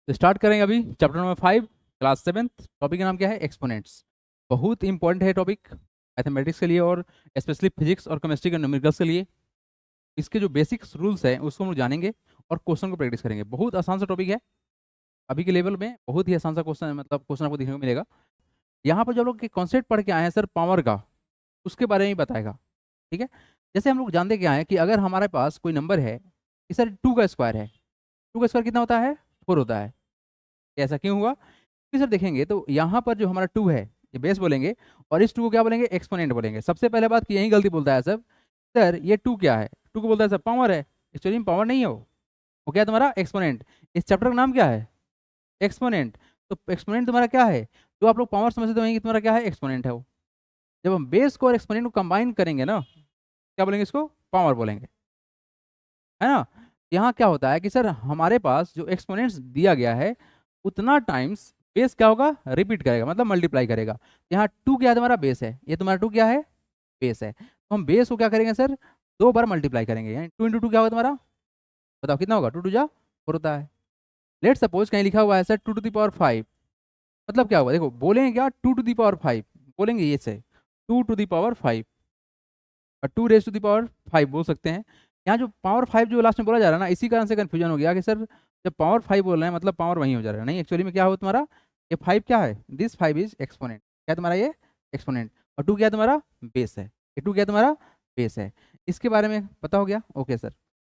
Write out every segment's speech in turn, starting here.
तो स्टार्ट करेंगे अभी chapter number 5 class 7th। Topic का नाम क्या है? एक्सपोनेंट्स। बहुत इंपॉर्टेंट है टॉपिक मैथमेटिक्स के लिए और स्पेशली फिजिक्स और केमिस्ट्री के न्यूमेरिकल्स के लिए। इसके जो बेसिक्स रूल्स हैं उसको हम लोग जानेंगे और क्वेश्चन को प्रैक्टिस करेंगे। बहुत आसान सा टॉपिक है, अभी के लेवल में बहुत ही आसान सा क्वेश्चन है, मतलब क्वेश्चन आपको देखने को मिलेगा। यहाँ पर जो लोग कॉन्सेप्ट पढ़ के आए हैं सर पावर का, उसके बारे में ही बताएगा। ठीक है, जैसे हम लोग जानते क्या है कि अगर हमारे पास कोई नंबर है कि सर 2 का स्क्वायर है, 2 का स्क्वायर कितना होता है? 4 होता है। ऐसा क्यों हुआ? क्योंकि सर देखेंगे तो यहाँ पर जो हमारा 2 है ये बेस बोलेंगे और इस 2 को क्या बोलेंगे? एक्सपोनेंट बोलेंगे। सबसे पहले बात कि यही गलती बोलता है सब, सर ये 2 क्या है? 2 को बोलता है सर पावर है। एक्चुअली में पावर नहीं है, वो क्या है तुम्हारा? एक्सपोनेंट। इस चैप्टर का नाम क्या है? एक्सपोनेंट। तो एक्सपोनेंट तुम्हारा क्या है? जो आप लोग पावर समझते होंगे कि तुम्हारा क्या है? एक्सपोनेंट है वो। जब हम बेस को और एक्सपोनेंट को कंबाइन करेंगे ना, क्या बोलेंगे? इसको पावर बोलेंगे, है ना। यहाँ क्या होता है कि सर हमारे पास जो एक्सपोनेंट्स दिया गया है उतना टाइम्स बेस क्या होगा? रिपीट करेगा, मतलब मल्टीप्लाई करेगा। यहाँ 2 क्या है? तुम्हारा बेस है। ये तुम्हारा 2 क्या है? बेस है। तो हम बेस को क्या करेंगे सर? 2 बार मल्टीप्लाई करेंगे, यानी 2 इंटू 2 क्या होगा तुम्हारा? बताओ कितना होगा? 2 2 जा 4 होता है। लेट सपोज कहीं लिखा हुआ है सर 2 टू द पावर 5, मतलब क्या होगा? देखो बोलेंगे क्या? 2 टू द पावर 5 बोलेंगे, ये से 2 टू द पावर 5 और 2 रेज टू द पावर 5 बोल सकते हैं। यहाँ जो पावर 5 जो लास्ट में बोला जा रहा है ना, इसी कारण से कन्फ्यूजन हो गया कि सर जब पावर 5 बोल रहे हैं मतलब पावर वहीं हो जा रहा है। नहीं, एक्चुअली में क्या हो तुम्हारा? ये 5 क्या है? This 5 is exponent. क्या है तुम्हारा? ये एक्सपोनेंट। और 2 क्या है तुम्हारा? बेस है। ये 2 क्या है तुम्हारा? बेस है। इसके बारे में पता हो गया? Okay sir.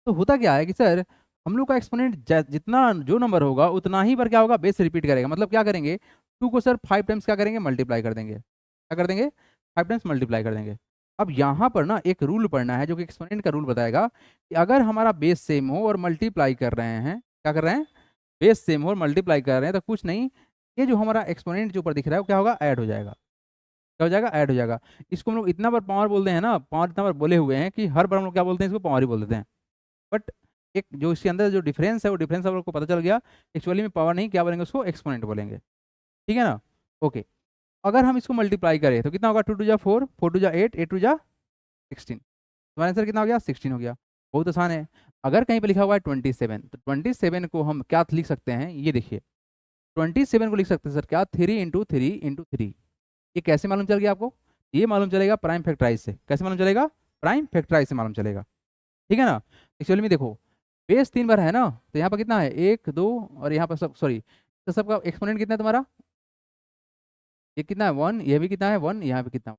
तो होता क्या है कि सर हम लोग का एक्सपोनेंट जितना जो नंबर होगा उतना ही पर क्या होगा? बेस रिपीट करेगा। मतलब क्या करेंगे? 2 को सर 5 टाइम्स क्या करेंगे? मल्टीप्लाई कर देंगे। क्या कर देंगे? 5 टाइम्स मल्टीप्लाई कर देंगे। अब यहाँ पर ना एक रूल पढ़ना है जो कि एक्सपोनेंट का रूल बताएगा कि अगर हमारा बेस सेम हो और मल्टीप्लाई कर रहे हैं, क्या कर रहे हैं? बेस सेम हो और मल्टीप्लाई कर रहे हैं, तो कुछ नहीं, ये जो हमारा एक्सपोनेंट जो ऊपर दिख रहा है वो क्या होगा? ऐड हो जाएगा। क्या हो जाएगा? ऐड हो जाएगा। इसको हम लोग इतना बार पावर बोलते हैं ना, पावर इतना बार बोले हुए हैं कि हर बार हम लोग क्या बोलते हैं? इसको पावर ही बोल देते हैं। बट एक जो इसके अंदर जो डिफरेंस है वो डिफरेंस आप लोग को पता चल गया। एक्चुअली में पावर नहीं, क्या बोलेंगे उसको? एक्सपोनेंट बोलेंगे। ठीक है ना। ओके, अगर हम इसको मल्टीप्लाई करें तो कितना होगा? 2 टू जा 4, 4 टू जा 8, 8 टू जा 16। तुम्हारा आंसर कितना हो गया? 16 हो गया। बहुत आसान है। अगर कहीं पे लिखा हुआ है 27, तो 27 को हम क्या लिख सकते हैं? ये देखिए, 27 को लिख सकते हैं सर क्या? 3 इंटू 3 इंटू 3। ये कैसे मालूम चल गया आपको? ये मालूम चलेगा प्राइम फैक्टराइज से। कैसे मालूम चलेगा? प्राइम फैक्टराइज से मालूम चलेगा। ठीक है ना। एक्चुअली में देखो, बेस 3 बार है ना, तो यहाँ पर कितना है? 1 2, और यहाँ पर सब सॉरी, तो सबका एक्सपोनेंट कितना है तुम्हारा? ये कितना है? 1। ये भी कितना है? 1। यहाँ पे कितना?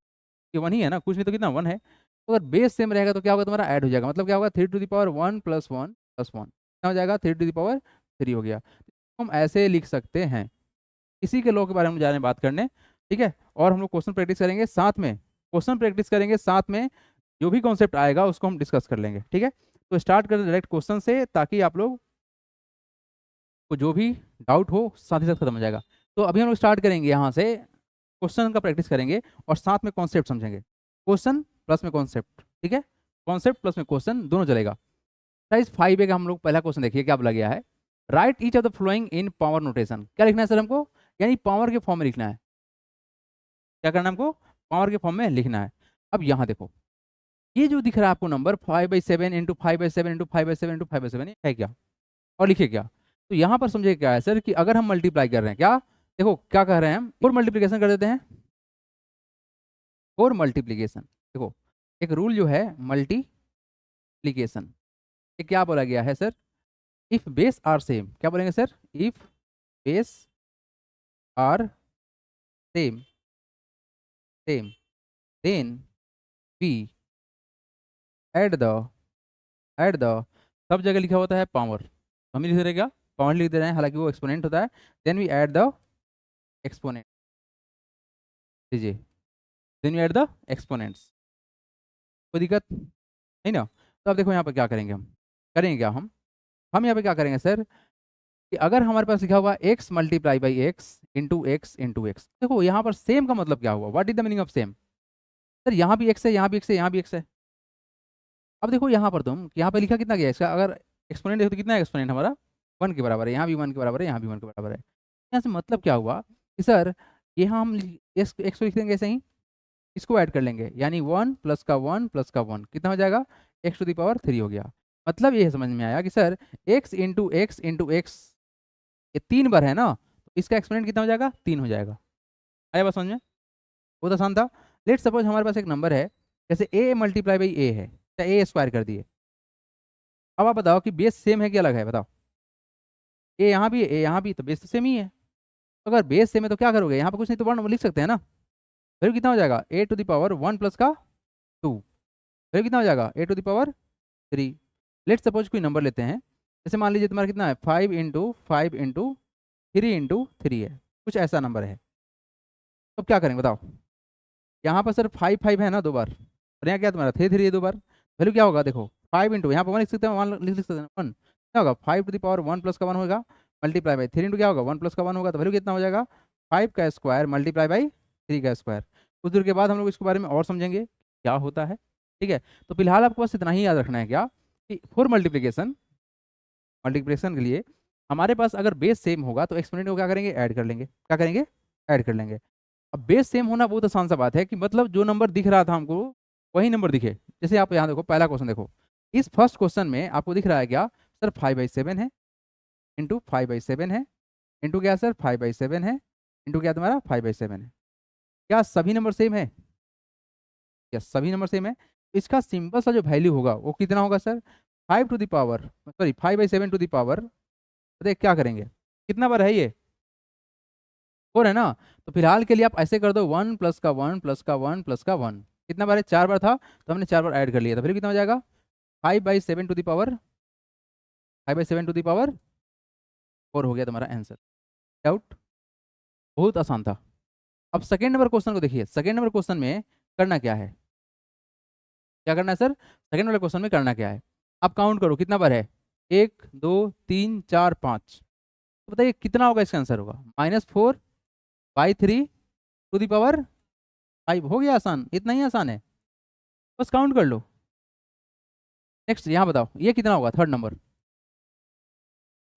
ये 1 ही है ना, कुछ नहीं तो कितना? 1 है। तो अगर बेस सेम रहेगा तो क्या होगा तुम्हारा? ऐड हो जाएगा। मतलब क्या होगा? 3 to the power 1 plus 1 plus 1 क्या हो जाएगा? 3 टू द पावर 3 हो गया। तो हम ऐसे लिख सकते हैं। इसी के लॉ के बारे में जा रहे हैं बात करने। ठीक है, और हम लोग क्वेश्चन प्रैक्टिस करेंगे साथ में, क्वेश्चन प्रैक्टिस करेंगे साथ में, जो भी कॉन्सेप्ट आएगा उसको हम डिस्कस कर लेंगे। ठीक है, तो स्टार्ट करें डायरेक्ट क्वेश्चन से, ताकि आप लोग को जो भी डाउट हो साथ ही साथ खत्म हो जाएगा। तो अभी हम लोग स्टार्ट करेंगे यहाँ से, क्वेश्चन का प्रैक्टिस करेंगे और साथ में कॉन्सेप्ट समझेंगे। क्वेश्चन प्लस में कॉन्सेप्ट। ठीक है, कॉन्सेप्ट प्लस में क्वेश्चन दोनों चलेगा। साइज 5 का हम लोग पहला क्वेश्चन देखिए क्या बोला गया है। Write each of the following in power notation. क्या लिखना है सर हमको? यानी पावर के फॉर्म में लिखना है। क्या करना है हमको? पावर के फॉर्म में लिखना है। अब यहाँ देखो, ये जो दिख रहा है आपको नंबर 5/7 इंटू 5/7 इंटू 5/7 इंटू 5/7 है क्या? और लिखिए क्या? तो यहाँ पर समझिए क्या है सर कि अगर हम मल्टीप्लाई कर रहे हैं, क्या देखो क्या कह रहे हैं हम? फोर मल्टीप्लीकेशन कर देते हैं। फोर मल्टीप्लीकेशन, देखो एक रूल जो है मल्टीप्लीकेशन, ये क्या बोला गया है sir? If base are same, क्या बोलेंगे sir? If base are same same then we add the सब जगह लिखा होता है पावर, हम ही लिख रहे क्या? पावर लिख दे रहे हैं, हालांकि वो एक्सपोनेंट होता है। Then we add the exponent, लीजिए, then we add the exponents. कोई दिक्कत नहीं ना। तो अब देखो यहाँ पर क्या करेंगे, हम करेंगे क्या? हम यहाँ पे क्या करेंगे सर कि अगर हमारे पास लिखा हुआ x multiply by x into x, देखो यहाँ पर सेम का मतलब क्या हुआ? What is the meaning of same? Sir यहाँ भी एक्स है, यहाँ भी एक्स है, यहाँ भी एक्स है। अब देखो यहाँ पर तुम, यहाँ पे लिखा कितना गया इसका? अगर एक्सपोनेंट देखो तो कितना है एक्सपोनेंट हमारा? 1 के बराबर है। यहाँ भी 1 के बराबर है, यहाँ भी 1 के बराबर है। यहाँ से मतलब क्या हुआ कि सर यहाँ हम एक्स को लिख देंगे ऐसे ही, इसको ऐड कर लेंगे, यानी 1 प्लस का 1 प्लस का 1 कितना हो जाएगा? एक्स टू द पावर 3 हो गया। मतलब ये समझ में आया कि sir x into x into x, ये 3 बार है ना, तो इसका एक्सपोनेंट कितना हो जाएगा, 3 हो जाएगा। आया बात समझ में? बहुत आसान था। लेट सपोज हमारे पास एक नंबर है, जैसे ए मल्टीप्लाई बाई ए है, तो ए स्क्वायर कर दिए। अब आप बताओ कि बेस सेम है कि अलग है, बताओ। ए यहाँ भी है, ए यहाँ भी, तो बेस तो सेम ही है। तो अगर बेस सेम है तो क्या करोगे, यहाँ पर कुछ नहीं तो वन लिख सकते हैं ना। वैल्यू कितना हो जाएगा, A to the power 1 plus का 2। वैल्यू कितना हो जाएगा, A to the power 3। Let suppose कोई नंबर लेते हैं, जैसे मान लीजिए तुम्हारा कितना है, 5 × 5 × 3 है, कुछ ऐसा नंबर है। तो क्या करेंगे बताओ। यहाँ पर सर 5 है ना 2 बार, और यहाँ क्या तुम्हारा 3 है 2 बार। वैल्यू क्या होगा देखो, 5 इंटू यहाँ पर 1 लिख सकते हैं, 1 लिख सकते हैं, 1 क्या होगा, 5 टू द पावर 1 प्लस का 1 होगा, मल्टीप्लाई बाई 3 इंटू क्या होगा, 1 प्लस का 1 होगा, तो वैल्यू कितना हो जाएगा, 5 का स्क्वायर मल्टीप्लाई बाई 3 का स्क्वायर। कुछ देर के बाद हम लोग इसके बारे में और समझेंगे क्या होता है। ठीक है, तो फिलहाल आपको बस इतना ही याद रखना है क्या, कि फॉर मल्टीप्लिकेशन के लिए हमारे पास अगर बेस सेम होगा तो एक्सपोनेंट को क्या करेंगे, ऐड कर लेंगे। क्या करेंगे, ऐड कर लेंगे। अब बेस सेम होना बहुत आसान सा बात है, कि मतलब जो नंबर दिख रहा था हमको वही नंबर दिखे। जैसे आप यहाँ देखो, पहला क्वेश्चन देखो, इस फर्स्ट क्वेश्चन में आपको दिख रहा है क्या, सर 5/7 है, इंटू 5/7 है, इंटू क्या सर 5/7 है, इंटू क्या तुम्हारा 5/7 है। क्या सभी नंबर सेम है, यस सभी नंबर सेम है। इसका सिंपल सा जो वैल्यू होगा वो कितना होगा sir, 5 to the power, sorry 5/7 to the power, बताइए क्या करेंगे, कितना बार है ये, 4 है ना। तो फिलहाल के लिए आप ऐसे कर दो, 1 प्लस का 1 प्लस का 1 प्लस का 1, कितना बार है, 4 बार था, तो हमने 4 बार ऐड कर लिया, तो फिर कितना हो जाएगा, 5/7 to the power, 5/7 to the power 4 हो गया तुम्हारा आंसर। डाउट, बहुत आसान था। अब सेकेंड नंबर क्वेश्चन को देखिए, सेकेंड नंबर क्वेश्चन में करना क्या है, क्या करना है सर, सेकेंड वाले क्वेश्चन में करना क्या है, आप काउंट करो कितना बार है, 1 2 3 4 5। तो बताइए कितना होगा, इसका आंसर होगा -4/3 टू द पावर 5। हो गया आसान, इतना ही आसान है, बस काउंट कर लो। नेक्स्ट यहाँ बताओ ये कितना होगा, थर्ड नंबर,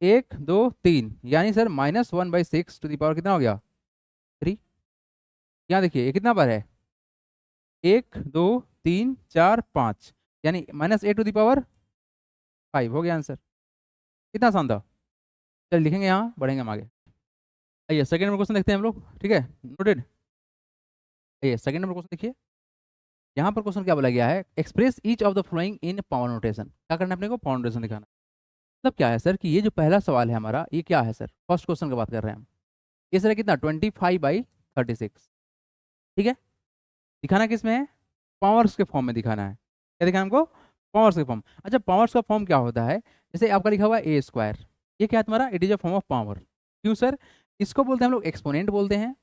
1 2 3, यानी सर -1/6 टू द पावर कितना हो गया, 3। यहाँ देखिए ये कितना बार है, 1 2 3 4 5, यानी -8 टू द पावर 5 हो गया आंसर। कितना आसान था। चल लिखेंगे यहाँ, बढ़ेंगे हम आगे। आइए सेकंड नंबर क्वेश्चन देखते हैं हम लोग, ठीक है, नोटेड। आइए सेकंड नंबर क्वेश्चन देखिए, यहाँ पर क्वेश्चन क्या बोला गया है, express each of the following in power notation. क्या करना है अपने को, पावर नोटेशन दिखाना। मतलब क्या है सर, कि ये जो पहला सवाल है हमारा, ये क्या है सर, फर्स्ट क्वेश्चन की बात कर रहे हैं हम। ये सर है कितना, 25/36, ठीक है। दिखाना किस में है, पावर्स के फॉर्म में दिखाना है। क्या दिखाना हमको, पावर्स के फॉर्म। अच्छा पावर्स का फॉर्म क्या होता है, जैसे आपका लिखा हुआ है ए स्क्वायर, ये क्या है तुम्हारा, it is a form of power. क्यों सर, इसको बोलते हैं हम लोग एक्सपोनेंट बोलते हैं,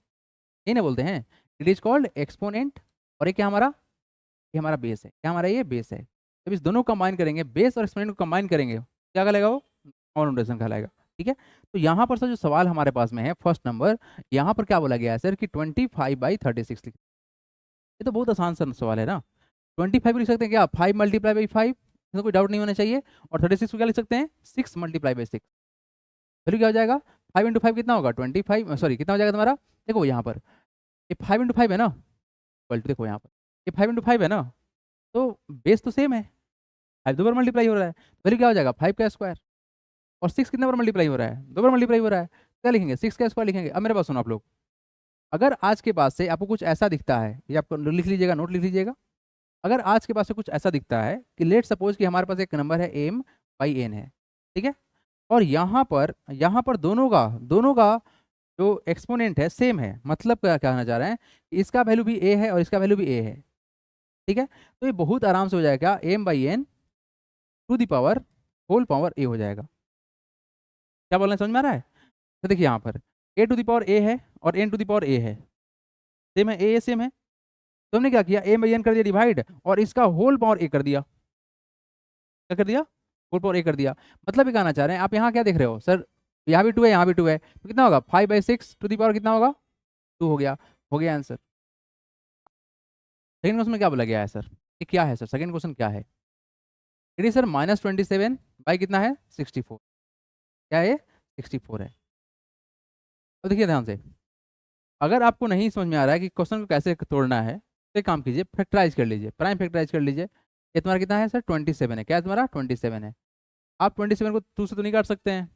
ये ना बोलते हैं, इट इज कॉल्ड एक्सपोनेंट। और ये क्या हमारा, ये हमारा बेस है, क्या हमारा ये बेस है। जब इस दोनों को कंबाइन करेंगे, बेस और एक्सपोनेंट को कंबाइन करेंगे, क्या कहलाएगा वो, पावर नोटेशन कहलाएगा। ठीक है, तो यहाँ पर सर जो सवाल हमारे पास में है फर्स्ट नंबर, यहाँ पर क्या बोला गया है सर, कि 25/36 लिख। ये तो बहुत आसान सा सवाल है ना। 25 लिख सकते हैं क्या, 5 × 5, इसमें कोई डाउट नहीं होना चाहिए। और 36 को क्या लिख सकते हैं, 6 × 6। वैल्यू क्या हो जाएगा, 5 × 5 कितना होगा, 25, सॉरी कितना हो जाएगा तुम्हारा, देखो यहाँ पर ये 5 × 5 है ना, इक्वल टू देखो यहाँ पर ये 5 × 5 है ना, तो बेस तो सेम है, 5 2 बार मल्टीप्लाई हो रहा है, वैल्यू क्या हो जाएगा 5 का स्क्वायर। और 6 कितने बार मल्टीप्लाई हो रहा है, 2 बार मल्टीप्लाई हो रहा है, क्या लिखेंगे 6 का स्क्वायर लिखेंगे। अब मेरे पास सुनो आप लोग, अगर आज के बाद से आपको कुछ ऐसा दिखता है, ये आपको लिख लीजिएगा, नोट लिख लीजिएगा। अगर आज के बाद से कुछ ऐसा दिखता है कि लेट सपोज कि हमारे पास एक नंबर है m/n है, ठीक है, और यहाँ पर दोनों का जो एक्सपोनेंट है सेम है, मतलब क्या कहना चाह रहे हैं, इसका वैल्यू भी a है और इसका वैल्यू भी a है, ठीक है। तो ये बहुत आराम से हो जाएगा, m/n to the power whole power a हो जाएगा। क्या बोलना है, समझ में आ रहा है। तो देखिए यहाँ पर a to the power a है और n to the power a है, सेम है, a सेम है। तो हमने क्या किया, m/n कर दिया डिवाइड, और इसका होल पावर a कर दिया। क्या कर दिया, होल पावर a कर दिया। मतलब ये कहना चाह रहे हैं, आप यहाँ क्या देख रहे हो सर, यहाँ भी 2 है, यहाँ भी 2 है, तो कितना होगा 5/6 टू द पावर कितना होगा, 2 हो गया आंसर। सेकंड क्वेश्चन में क्या बोला गया है सर, ये क्या है सर, सेकंड क्वेश्चन क्या है, इट इज सर -27 कितना है 64, क्या है 64 है। अब देखिए ध्यान से, अगर आपको नहीं समझ में आ रहा है कि क्वेश्चन को कैसे तोड़ना है, तो एक काम कीजिए, फैक्टराइज कर लीजिए, प्राइम फैक्टराइज कर लीजिए। ये तुम्हारा कितना है सर 27 है, क्या है तुम्हारा 27 है। आप 27 को 2 से तो नहीं काट सकते हैं,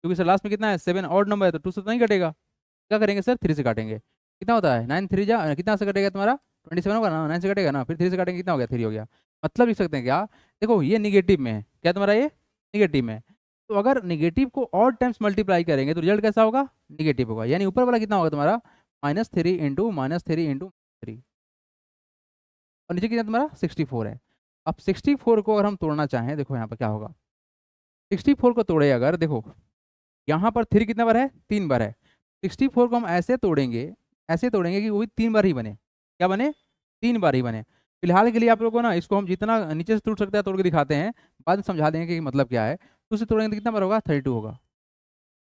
क्योंकि सर लास्ट में कितना है 7 ऑड नंबर है तो 2 से तो नहीं कटेगा, क्या करेंगे सर 3 से काटेंगे। कितना होता है 9 3 जा कितना से कटेगा तुम्हारा 27 होगा ना, 9 से कटेगा ना, फिर 3 से काटेंगे कितना हो गया 3 हो गया। मतलब लिख सकते हैं क्या, देखो ये निगेटिव में है, क्या तुम्हारा ये निगेटिव में है, तो अगर निगेटिव को ऑड टाइम्स मल्टीप्लाई करेंगे तो रिजल्ट कैसा होगा निगेटिव होगा, यानी ऊपर वाला कितना होगा तुम्हारा -3 और नीचे कितना तुम्हारा 64 है। अब 64 को अगर हम तोड़ना चाहें, देखो यहाँ पर क्या होगा, 64 को तोड़े अगर, देखो यहाँ पर 3 कितना बार है 3 बार है, 64 को हम ऐसे तोड़ेंगे कि वो भी 3 बार ही बने, क्या बने 3 बार ही बने। फिलहाल के लिए आप लोगों को ना इसको हम जितना नीचे से टूट सकते हैं तोड़ के दिखाते हैं, बाद में समझा देंगे कि मतलब क्या है। तो उसे तोड़ेंगे तो कितना बार होगा 32 होगा,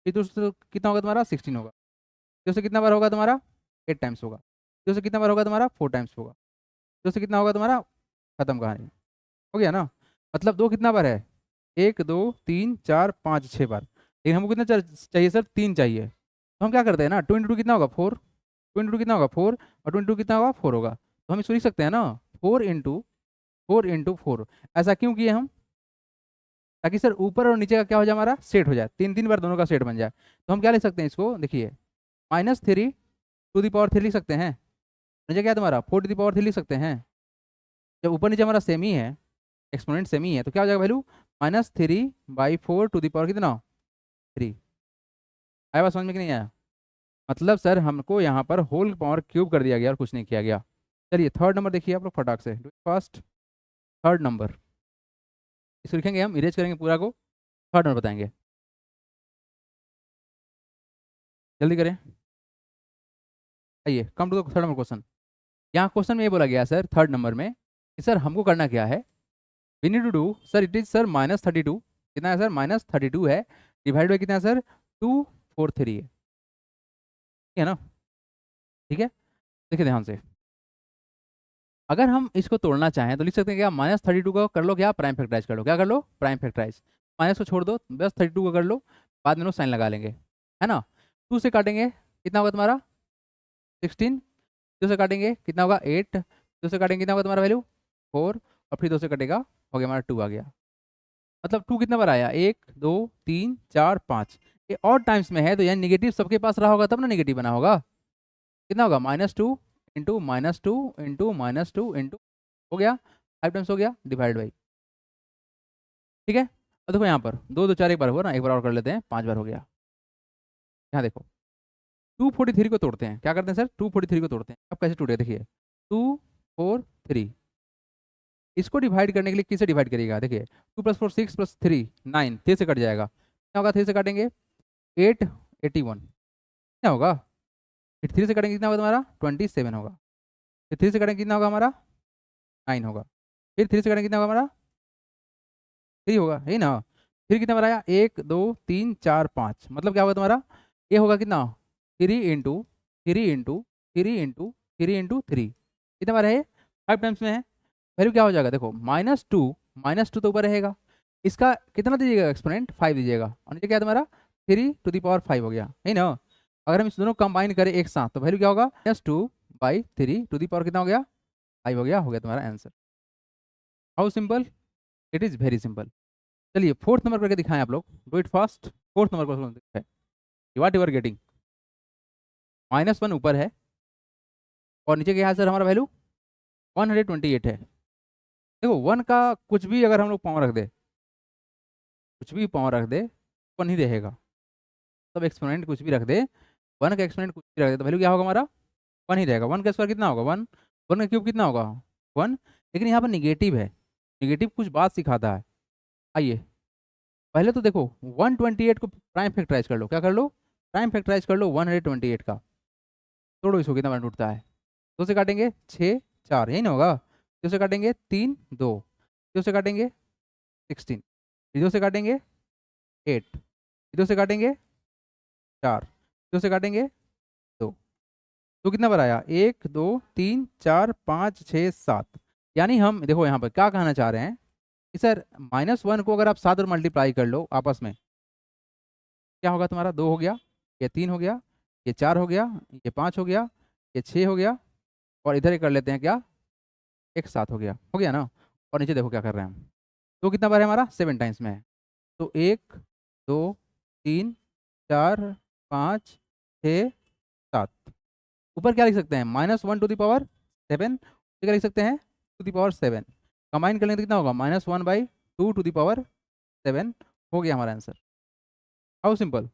फिर तो उससे कितना होगा तुम्हारा 16 होगा, फिर उससे कितना बार होगा तुम्हारा 8 टाइम्स होगा, फिर उससे कितना बार होगा तुम्हारा 4 टाइम्स होगा, फिर उससे कितना होगा तुम्हारा, खत्म कहानी, हो गया ना। मतलब दो कितना बार है 1 2 3 4 5 6 बार, लेकिन हमको कितना चाहिए सर 3 चाहिए, तो हम क्या करते हैं ना 2 इंटू कितना होगा 4, 2 इंटू कितना होगा 4 और 2 इंटू कितना होगा 4 होगा, तो हम इसको लिख सकते हैं ना 4 इंटू 4 ऐसा क्यों किए हम, ताकि सर ऊपर और नीचे का क्या हो जाए हमारा सेट हो जाए, 3 3 बार दोनों का सेट बन जाए। तो हम क्या लिख सकते हैं इसको, देखिए -3 टू दी पावर 3 लिख सकते हैं, नीचे क्या है तुम्हारा 4 टू दी पावर 3 लिख सकते हैं। जब ऊपर नीचे हमारा सेम ही है, एक्सपोनेंट सेम ही है, तो क्या हो जाएगा वैल्यू -3/4 टू दी पावर कितना 3। आया बात समझ में कि नहीं आया, मतलब सर हमको यहाँ पर होल पावर क्यूब कर दिया गया और कुछ नहीं किया गया। चलिए थर्ड नंबर देखिए आप लोग फटाक से फर्स्ट, थर्ड नंबर इसको लिखेंगे, हम इरेज करेंगे पूरा को, थर्ड नंबर बताएंगे, जल्दी करें। आइए come to the third number question. यहाँ क्वेश्चन में ये बोला गया सर थर्ड नंबर में कि सर हमको करना क्या है, we need to do sir it is sir -32, कितना है सर -32 है, डिवाइड बाई कितना है सर 243 है, ठीक है ना, ठीक है। देखिए ध्यान से, अगर हम इसको तोड़ना चाहें तो लिख सकते हैं क्या -32 को कर लो क्या प्राइम फैक्टराइज कर लो, क्या कर लो प्राइम फैक्टराइज, माइनस को छोड़ दो बस 32 को कर लो, बाद में लोग साइन लगा लेंगे, है ना। 2 से काटेंगे कितना होगा तुम्हारा 16, 2 से काटेंगे कितना होगा 8, 2 से काटेंगे कितना होगा तुम्हारा वैल्यू 4, और फिर 2 से कटेगा हो गया हमारा 2 आ गया। मतलब 2 कितना बार आया 1 2 3 4 5, ये और टाइम्स में है तो यानी निगेटिव सबके पास रहा होगा तब ना निगेटिव बना होगा, कितना होगा -2 इंटू -2 इंटू हो गया 5 टाइम्स हो गया डिवाइड बाई, ठीक है। अब देखो यहाँ पर 2 2 4 एक बार हुआ ना, एक बार और कर लेते हैं 5 बार हो गया। यहाँ देखो 243 को तोड़ते हैं, क्या करते हैं सर 243 को तोड़ते हैं, अब कैसे टूटे देखिए 2 4 3, इसको डिवाइड करने के लिए किससे डिवाइड करिएगा, देखिए 2 + 4 6 + 3 9, 3 से कट जाएगा, क्या होगा 3 से काटेंगे 8 81, क्या होगा, फिर 3 से काटेंगे कितना होगा तुम्हारा 27 होगा, फिर 3 से काटेंगे कितना होगा हमारा 9 होगा, फिर 3 से काटेंगे कितना होगा हमारा 3 होगा, यही ना। फिर कितना बनाया 1 2 3 4 5, मतलब क्या होगा तुम्हारा ये होगा कितना 3 इंटू 3 इंटू 3 इंटू 3 कितना बार है 5 टाइम्स में है, वैल्यू क्या हो जाएगा देखो -2 तो ऊपर रहेगा, इसका कितना दीजिएगा एक्सपोनेंट 5 दीजिएगा, और नीचे क्या है तुम्हारा 3 टू दी पावर 5 हो गया, है ना। अगर हम इस दोनों कंबाइन करें एक साथ तो वैल्यू क्या होगा -2/3 टू दी पावर कितना हो गया 5 हो गया तुम्हारा answer. How simple, it is very simple. चलिए फोर्थ नंबर करके दिखाएं आप लोग, do it fast. Fourth number पर व्हाट यू आर गेटिंग, -1 ऊपर है और नीचे क्या है सर हमारा वैल्यू 128 है। देखो 1 का कुछ भी अगर हम लोग पावर रख दे, कुछ भी पावर रख दे 1 ही रहेगा, सब एक्सपोनेंट कुछ भी रख दे, 1 का एक्सपोनेंट कुछ भी रख दे तो वैल्यू क्या होगा हमारा 1 ही रहेगा। 1 का स्क्वायर कितना होगा 1, 1 का क्यूब कितना होगा 1, लेकिन यहाँ पर निगेटिव है, निगेटिव कुछ बात सिखाता है। आइए पहले तो देखो 128 को प्राइम फैक्टराइज कर लो, क्या कर लो प्राइम फैक्टराइज कर लो 128 का, तोड़ो इसको कितना बार टूटता है, 2 से काटेंगे 6 4 यही ना होगा, 2 से काटेंगे 3 2, 2 से काटेंगे 16, 2 से काटेंगे 8, 2 से काटेंगे 4, 2 से काटेंगे 2, तो कितना बार आया 1 2 3 4 5 6 7, यानी हम देखो यहाँ पर क्या कहना चाह रहे हैं कि सर -1 को अगर आप 7 और मल्टीप्लाई कर लो आपस में, क्या होगा तुम्हारा 2 हो गया, ये 3 हो गया, ये 4 हो गया, ये 5 हो गया, ये 6 हो गया, और इधर ही कर लेते हैं क्या एक 7 हो गया ना। और नीचे देखो क्या कर रहे हैं हम, तो कितना बार है हमारा 7 टाइम्स में है, तो 1 2 3 4 5 6 7। ऊपर क्या लिख सकते हैं, -1 टू द पावर 7, क्या लिख सकते हैं, टू द पावर 7। कंबाइन कर लेंगे तो कितना होगा, -1/2 टू द पावर 7। हो गया हमारा answer. How simple,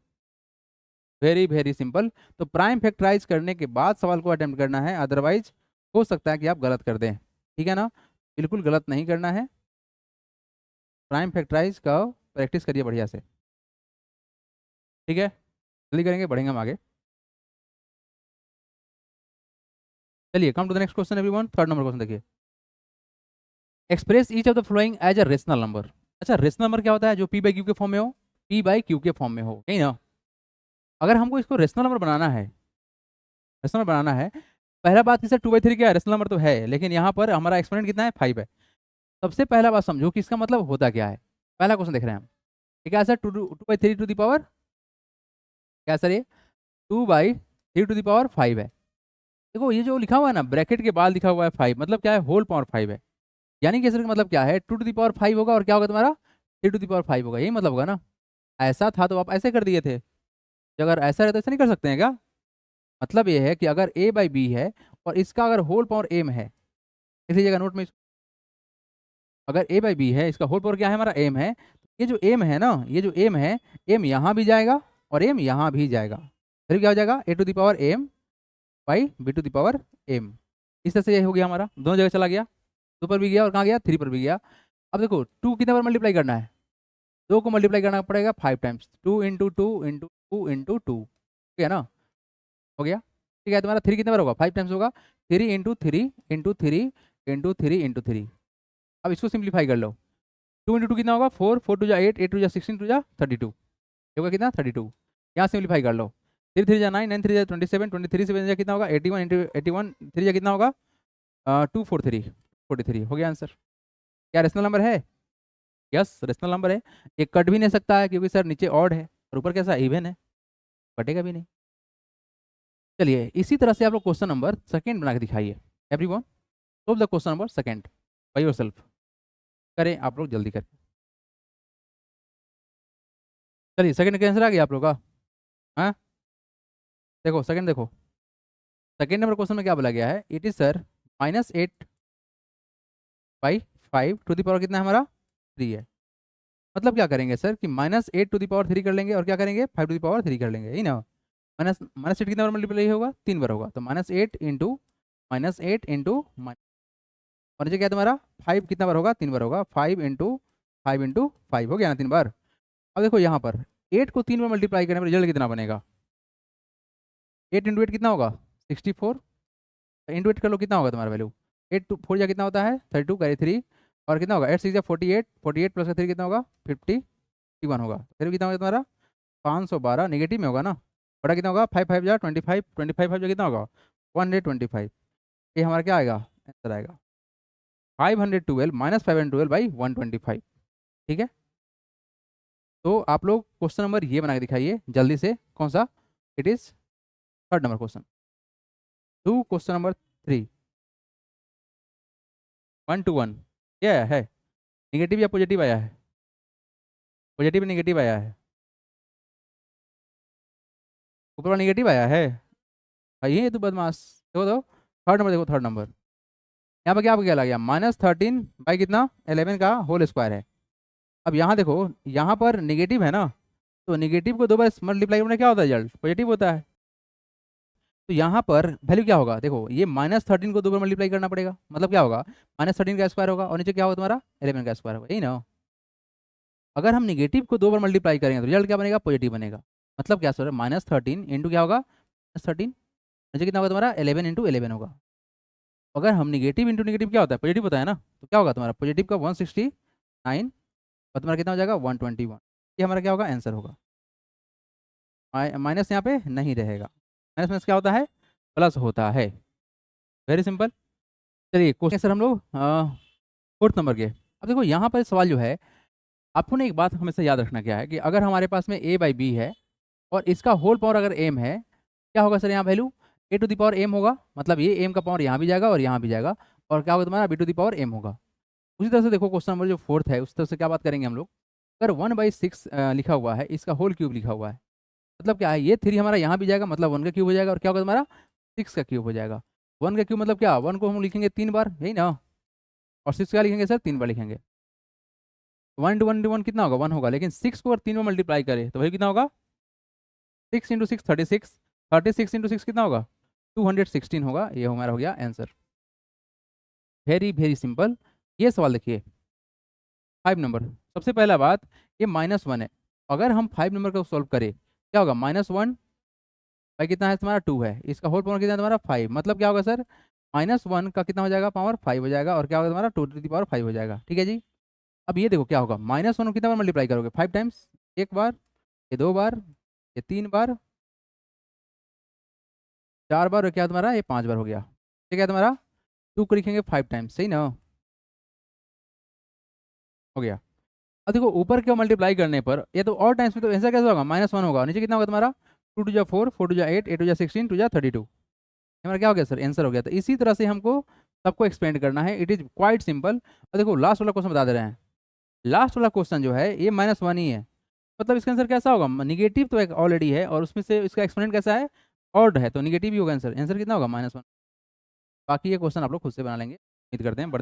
very very simple. तो प्राइम फैक्टराइज करने के बाद सवाल को अटेम्प्ट करना है, अदरवाइज हो सकता है कि आप गलत कर दें। ठीक है ना, बिल्कुल गलत नहीं करना है। प्राइम फैक्टराइज का प्रैक्टिस करिए बढ़िया से। ठीक है, जल्दी करेंगे, बढ़ेंगे हम आगे। चलिए, come to the next question everyone. Third number question देखिए, express each of the following as a rational number. अच्छा, रेशनल नंबर क्या होता है, जो पी बाई क्यू के फॉर्म में हो, पी बाई क्यू के फॉर्म में हो, यही ना। अगर हमको इसको रेशनल नंबर बनाना है, रेशनल नंबर बनाना है, पहला बात कि सर 2/3 क्या है, रेशनल नंबर तो है, लेकिन यहाँ पर हमारा एक्सपोनेंट कितना है, 5 है। सबसे पहला बात समझो कि इसका मतलब होता क्या है। पहला क्वेश्चन देख रहे हैं हम, ठीक है सर, 2/3 टू द पावर क्या सर, ये 2/3 टू द पावर 5 है। देखो ये जो लिखा हुआ है ना, ब्रैकेट के बाद लिखा हुआ है 5, मतलब क्या है, होल पावर 5 है। यानी कि सर का मतलब क्या है, 2 टू द पावर 5 होगा और क्या होगा तुम्हारा, 3 टू द पावर 5 होगा, यही मतलब होगा ना। ऐसा था तो आप ऐसे कर दिए थे, तो अगर ऐसा रहता तो ऐसा नहीं कर सकते हैं क्या। मतलब ये है कि अगर a बाई बी है और इसका अगर होल पावर m है, इसी जगह नोट में अगर a बाई बी है, इसका होल पावर क्या है, हमारा m है। ये जो m है ना, ये जो m है, m यहाँ भी जाएगा और m यहाँ भी जाएगा, फिर क्या हो जाएगा, a to the power m by B to the power m। इस तरह से ये हो गया हमारा, दोनों जगह चला गया, 2 पर भी गया और कहाँ गया, 3 पर भी गया। अब देखो 2 कितने बार मल्टीप्लाई करना है, 2 को मल्टीप्लाई करना पड़ेगा 5 टाइम्स, 2 इंटू 2 इंटू 2 इंटू 2, ठीक है ना, हो गया। ठीक है, तुम्हारा 3 कितने बार होगा, 5 टाइम्स होगा, 3 इंटू 3 इंटू 3 इंटू 3 इंटू 3। अब इसको सिंप्लीफाई कर लो, 2 इंटू 2 कितना होगा, 4, 4 टू जा 8, 8 टू जा 16, टू जा 32, ये होगा कितना, 32। यहाँ सिंप्लीफाई कर लो, 3 3 जा 9, 9 3 जा 27, 23 7 जा कितना होगा, 81 इंटू 81 3 जा कितना होगा, 243, 43 हो गया आंसर। क्या रेशनल नंबर है, यस रेशनल नंबर है। ये कट भी नहीं सकता है क्योंकि सर नीचे ऑड है और ऊपर कैसा इवन है, कटेगा भी नहीं। चलिए, इसी तरह से आप लोग क्वेश्चन नंबर सेकंड बना के दिखाइए। Everyone solve the question number second by yourself. करें आप लोग, जल्दी करें। चलिए, सेकंड का आंसर आ गया आप लोग का। हाँ, देखो सेकंड, देखो सेकंड नंबर क्वेश्चन में क्या बोला गया है, it is sir -8/5 to the power कितना है हमारा, 3 है। मतलब क्या करेंगे सर कि -8 टू द पावर 3 कर लेंगे और क्या करेंगे, 5 टू द पावर 3 कर लेंगे, यही ना। -8 कितना बार मल्टीप्लाई होगा, 3 बार होगा, तो -8 इंटू -8 इंटू, और नीचे क्या है तुम्हारा, 5 कितना बार होगा, 3 बार होगा, 5 इंटू 5 इंटू 5 हो गया ना, 3 बार। अब देखो यहाँ पर 8 को 3 बार मल्टीप्लाई करने पर रिजल्ट कितना बनेगा, 8 इंटू 8 कितना होगा, 64, इंटू 8 कर लो कितना होगा तुम्हारा वैल्यू, 8 टू 4 जा कितना होता है, 32 कैरी 3, और कितना होगा 8 6 जा 48, 48 प्लस 3 कितना होगा, 51 होगा, फिर कितना होगा तुम्हारा 512, नेगेटिव में होगा ना, बड़ा कितना होगा, 5 5 जा 25, 25 5 जा कितना होगा 125। ये हमारा क्या आएगा, आंसर आएगा 512 -512/125। ठीक है, तो आप लोग क्वेश्चन नंबर ये बना के दिखाइए जल्दी से, कौन सा, it is third number question. Do question number 3, 1 to 1 क्या आया है, निगेटिव या पॉजिटिव आया है, पॉजिटिव निगेटिव आया है, ऊपर वाला निगेटिव आया है, भाई ये तो बदमाश। देखो तो थर्ड नंबर, देखो थर्ड नंबर, यहाँ पर क्या आ गया, -13 कितना 11 का होल स्क्वायर है। अब यहाँ देखो, यहाँ पर निगेटिव है ना, तो निगेटिव को 2 बार मल्टीप्लाई करने क्या होता है, रिजल्ट पॉजिटिव होता है। तो यहाँ पर वैल्यू क्या होगा, देखो ये -13 को 2 बार मल्टीप्लाई करना पड़ेगा, मतलब क्या होगा, -13 का स्क्वायर होगा और नीचे क्या होगा तुम्हारा 11 का स्क्वायर होगा, यही ना। अगर हम निगेटिव को 2 बार मल्टीप्लाई करेंगे तो रिजल्ट क्या बनेगा, पॉजिटिव बनेगा। मतलब क्या सर, -13 इंटू क्या होगा, -13, नीचे कितना होगा तुम्हारा 11 इंटू 11 होगा। अगर हम निगेटिव इंटू निगेटिव क्या होता है, पॉजिटिव होता है ना, तो क्या होगा तुम्हारा पॉजिटिव का 169 और तुम्हारा कितना हो जाएगा 121। ये हमारा क्या होगा, आंसर होगा। माइनस यहाँ पे नहीं रहेगा, माइनस माइनस क्या होता है, प्लस होता है, वेरी सिंपल। चलिए क्वेश्चन सर हम लोग फोर्थ नंबर के। अब देखो यहाँ पर सवाल जो है, आपको ना एक बात हमेशा याद रखना क्या है कि अगर हमारे पास में a बाई बी है और इसका होल पावर अगर m है, क्या होगा सर यहाँ value, a to the power m होगा, मतलब ये m का पावर यहाँ भी जाएगा और यहाँ भी जाएगा, और क्या होगा तुम्हारा b to the power m होगा। उसी तरह से देखो क्वेश्चन नंबर जो फोर्थ है, उस तरह से क्या बात करेंगे हम लोग, अगर 1/6 लिखा हुआ है, इसका होल क्यूब लिखा हुआ है, मतलब क्या है, ये 3 हमारा यहाँ भी जाएगा, मतलब 1 का क्यूब हो जाएगा, और क्या होगा हमारा 6 का क्यूब हो जाएगा। 1 का क्यूब मतलब क्या, 1 को हम लिखेंगे 3 बार, यही ना, और 6 का लिखेंगे सर 3 बार लिखेंगे। 1 कितना होगा, 1 होगा, लेकिन 6 को अगर 3 में मल्टीप्लाई करें तो वही कितना होगा, 6 × 6 36, 36 × 6 कितना होगा, 216 होगा। ये हमारा हो गया आंसर। Very very simple. ये सवाल देखिए 5 नंबर। सबसे पहला बात, ये -1 है, अगर हम 5 नंबर को सॉल्व करें क्या होगा, -1 भाई कितना है तुम्हारा 2 है, इसका होल पावर कितना है तुम्हारा 5, मतलब क्या होगा सर, -1 का कितना हो जाएगा, पावर 5 हो जाएगा, और क्या होगा तुम्हारा 2 to the power 5 हो जाएगा। ठीक है जी। अब ये देखो क्या होगा, -1 को कितना बार मल्टीप्लाई करोगे, 5 टाइम्स, एक बार, ये 2 बार, ये 3 बार, 4 बार, और क्या तुम्हारा ये 5 बार हो गया। ठीक है, तुम्हारा 2 को लिखेंगे 5 टाइम्स, सही ना, हो गया। अब देखो ऊपर के मल्टीप्लाई करने पर ये तो और टाइम्स में, तो ऐसा कैसे होगा, -1 होगा, नीचे कितना होगा तुम्हारा, 2 to the 4, 4 to the 8, 8 to the 16, 2 to the 32, हमारा क्या हो गया सर, आंसर हो गया। तो इसी तरह से हमको सबको एक्सपेंड करना है, इट इज़ क्वाइट सिंपल। और देखो लास्ट वाला क्वेश्चन बता दे रहे हैं, लास्ट वाला क्वेश्चन जो है ये -1 ही है, मतलब इसका आंसर कैसा होगा, निगेटिव तो एक ऑलरेडी है, और उसमें से इसका एक्सपोनेंट कैसा है, ऑड है, तो निगेटिव ही होगा आंसर। आंसर कितना होगा, -1। बाकी ये क्वेश्चन आप लोग खुद से बना लेंगे। उम्मीद करते हैं बढ़ते हैं।